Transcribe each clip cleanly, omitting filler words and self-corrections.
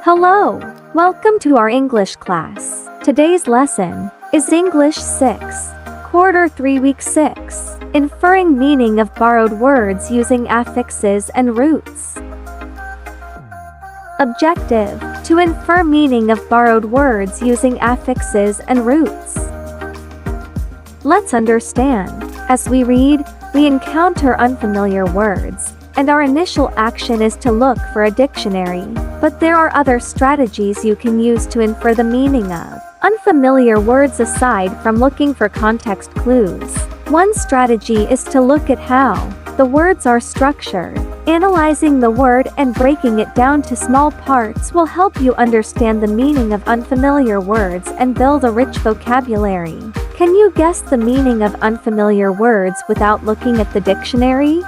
Hello! Welcome to our English class. Today's lesson is English 6, Quarter 3 Week 6, Inferring meaning of borrowed words using affixes and roots. Objective: to infer meaning of borrowed words using affixes and roots. Let's understand. As we read, we encounter unfamiliar words, and our initial action is to look for a dictionary. But there are other strategies you can use to infer the meaning of unfamiliar words aside from looking for context clues. One strategy is to look at how the words are structured. Analyzing the word and breaking it down to small parts will help you understand the meaning of unfamiliar words and build a rich vocabulary. Can you guess the meaning of unfamiliar words without looking at the dictionary?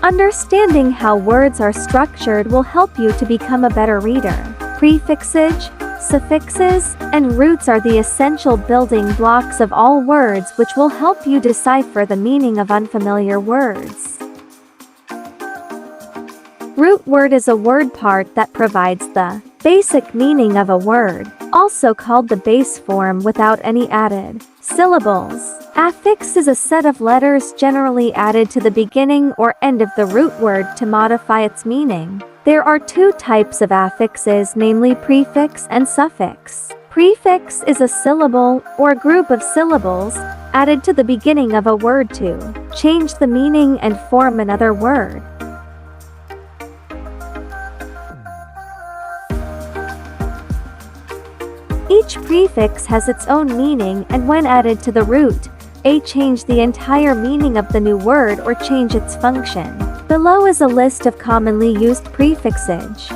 Understanding how words are structured will help you to become a better reader. Prefixes, suffixes, and roots are the essential building blocks of all words, which will help you decipher the meaning of unfamiliar words. Root word is a word part that provides the basic meaning of a word, also called the base form without any added syllables. Affix is a set of letters generally added to the beginning or end of the root word to modify its meaning. There are two types of affixes, namely prefix and suffix. Prefix is a syllable or group of syllables added to the beginning of a word to change the meaning and form another word. Each prefix has its own meaning, and when added to the root, change the entire meaning of the new word or change its function. Below is a list of commonly used prefixes.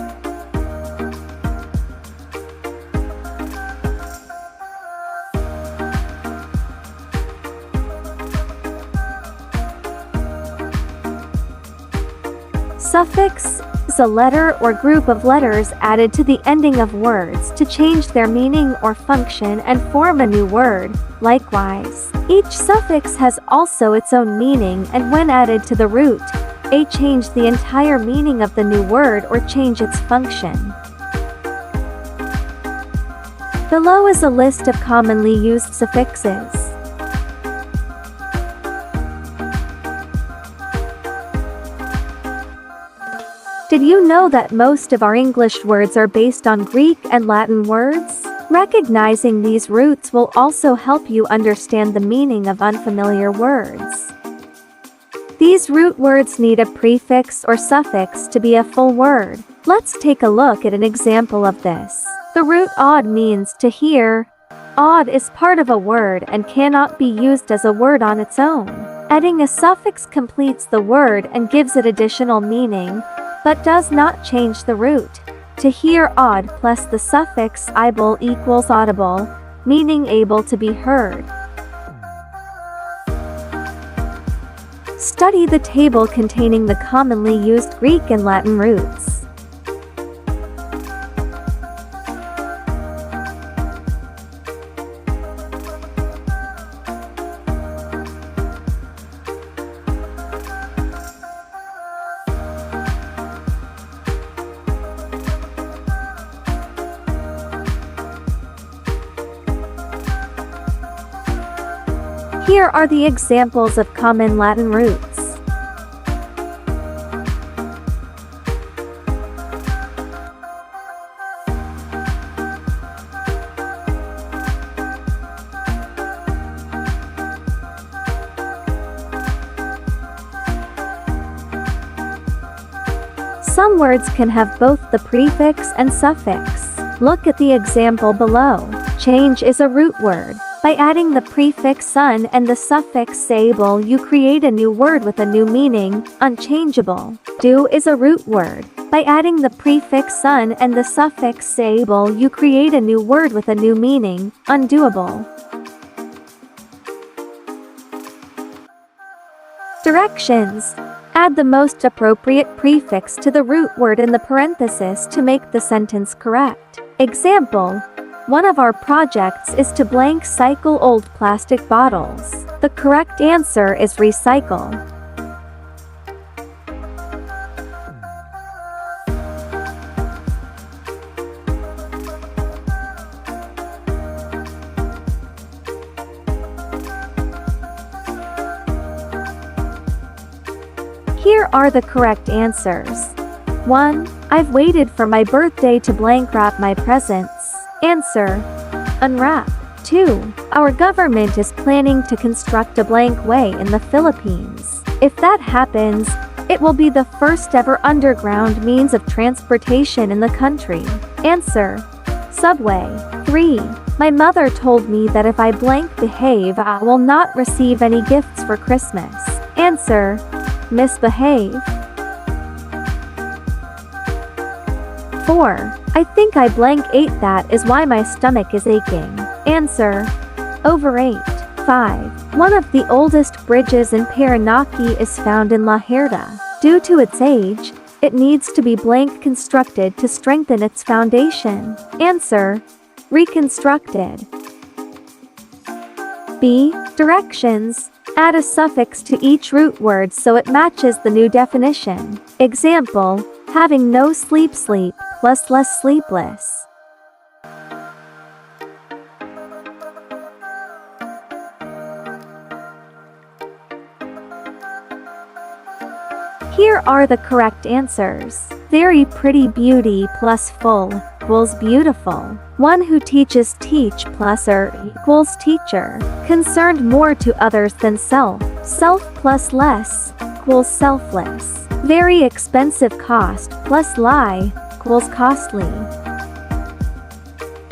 Suffix is a letter or group of letters added to the ending of words to change their meaning or function and form a new word. Likewise, each suffix has also its own meaning, and when added to the root, change the entire meaning of the new word or change its function. Below is a list of commonly used suffixes. Did you know that most of our English words are based on Greek and Latin words? Recognizing these roots will also help you understand the meaning of unfamiliar words. These root words need a prefix or suffix to be a full word. Let's take a look at an example of this. The root odd means to hear. Odd is part of a word and cannot be used as a word on its own. Adding a suffix completes the word and gives it additional meaning, but does not change the root. To hear odd plus the suffix able equals audible, meaning able to be heard. Study the table containing the commonly used Greek and Latin roots. Here are the examples of common Latin roots. Some words can have both the prefix and suffix. Look at the example below. Change is a root word. By adding the prefix "un" and the suffix "able, you create a new word with a new meaning, unchangeable. Do is a root word. By adding the prefix "un" and the suffix "able, you create a new word with a new meaning, undoable. Directions: add the most appropriate prefix to the root word in the parenthesis to make the sentence correct. Example: one of our projects is to blank cycle old plastic bottles. The correct answer is recycle. Here are the correct answers. 1. I've waited for my birthday to blank wrap my presents. Answer: unwrap. 2. Our government is planning to construct a blank way in the Philippines. If that happens, it will be the first ever underground means of transportation in the country. Answer: subway. 3. My mother told me that if I blank behave, I will not receive any gifts for Christmas. Answer: misbehave. 4. I think I blank ate, that is why my stomach is aching. Answer: overate. 5. One of the oldest bridges in Parañaque is found in La Herda. Due to its age, it needs to be blank constructed to strengthen its foundation. Answer: reconstructed. B. Directions. Add a suffix to each root word so it matches the new definition. Example: having no sleep, sleep, plus less sleepless. Here are the correct answers. Very pretty beauty plus full equals beautiful. One who teaches teach plus equals teacher. Concerned more to others than self. Self plus less equals selfless. Very expensive cost plus lie equals costly.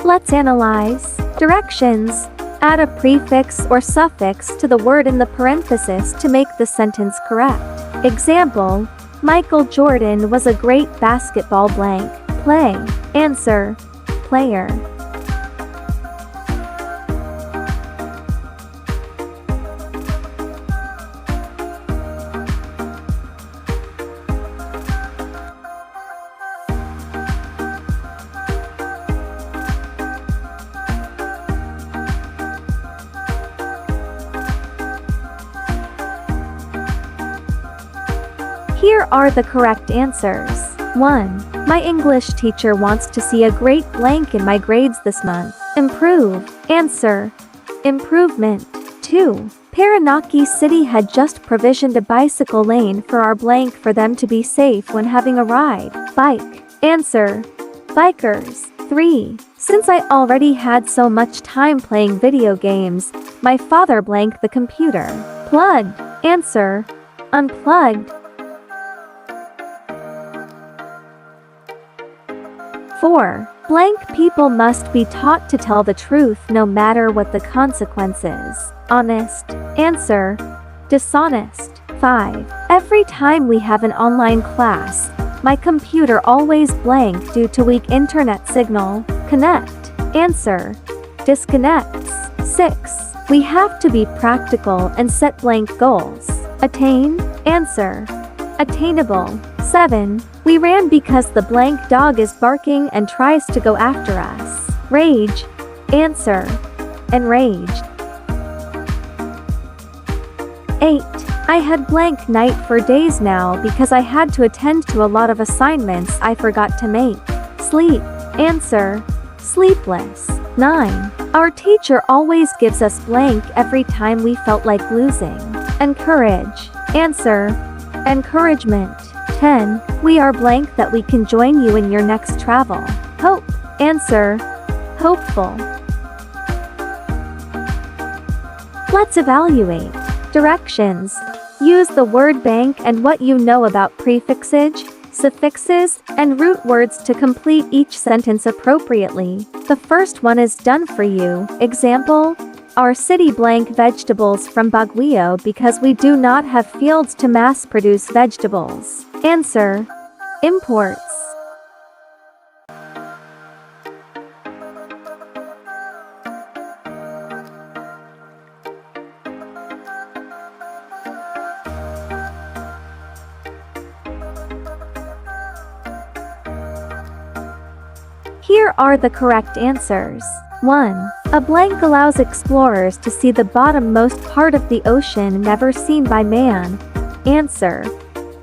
Let's analyze. Directions. Add a prefix or suffix to the word in the parenthesis to make the sentence correct. Example: Michael Jordan was a great basketball blank play. Answer: player. Here are the correct answers. 1. My English teacher wants to see a great blank in my grades this month. Improve. Answer: improvement. 2. Parañaque City had just provisioned a bicycle lane for our blank for them to be safe when having a ride. Bike. Answer: bikers. 3. Since I already had so much time playing video games, my father blanked the computer. Plugged. Answer: unplugged. 4. Blank people must be taught to tell the truth no matter what the consequences. Honest. Answer: dishonest. 5. Every time we have an online class, my computer always blank due to weak internet signal. Connect. Answer: disconnects. 6. We have to be practical and set blank goals. Attain. Answer: attainable. 7. We ran because the blank dog is barking and tries to go after us. Rage. Answer: enraged. 8. I had blank night for days now because I had to attend to a lot of assignments I forgot to make. Sleep. Answer: sleepless. 9. Our teacher always gives us blank every time we felt like losing. Encourage. Answer: encouragement. 10. We are blank that we can join you in your next travel. Hope. Answer: hopeful. Let's evaluate. Directions. Use the word bank and what you know about prefixes, suffixes, and root words to complete each sentence appropriately. The first one is done for you. Example: our city blank vegetables from Baguio because we do not have fields to mass produce vegetables. Answer: imports. Here are the correct answers. 1. A blank allows explorers to see the bottommost part of the ocean never seen by man. Answer: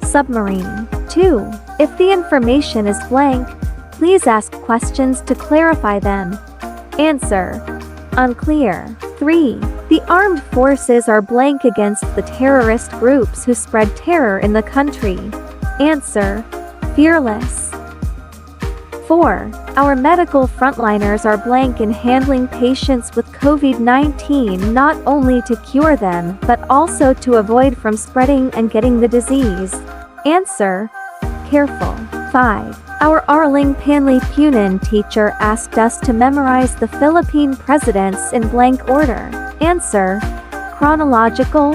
submarine. 2. If the information is blank, please ask questions to clarify them. Answer: unclear. 3. The armed forces are blank against the terrorist groups who spread terror in the country. Answer: fearless. 4. Our medical frontliners are blank in handling patients with COVID-19 not only to cure them but also to avoid from spreading and getting the disease. Answer: careful. 5. Our ARALING PANLIPUNAN teacher asked us to memorize the Philippine presidents in blank order. Answer: chronological.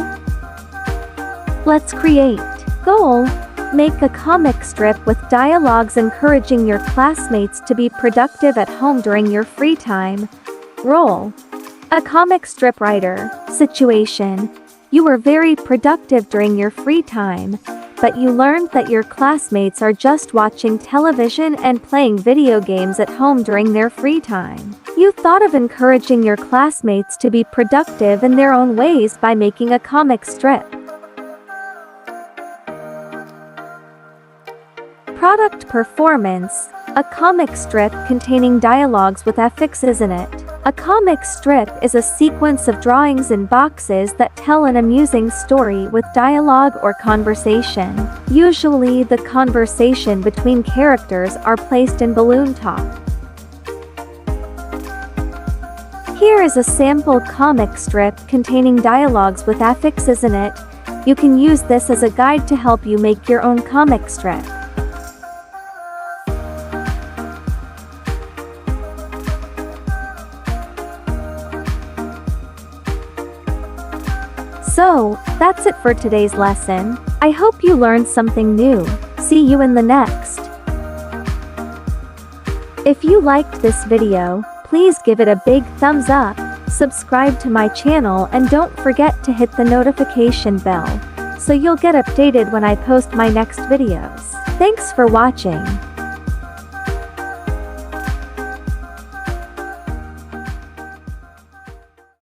Let's create. Goal: make a comic strip with dialogues encouraging your classmates to be productive at home during your free time. Role: a comic strip writer. Situation: you were very productive during your free time, but you learned that your classmates are just watching television and playing video games at home during their free time. You thought of encouraging your classmates to be productive in their own ways by making a comic strip. Product performance: a comic strip containing dialogues with affixes in it. A comic strip is a sequence of drawings in boxes that tell an amusing story with dialogue or conversation. Usually the conversation between characters are placed in balloon top. Here is a sample comic strip containing dialogues with affixes in it. You can use this as a guide to help you make your own comic strip. So, that's it for today's lesson. I hope you learned something new. See you in the next. If you liked this video, please give it a big thumbs up, subscribe to my channel and don't forget to hit the notification bell, so you'll get updated when I post my next videos. Thanks for watching.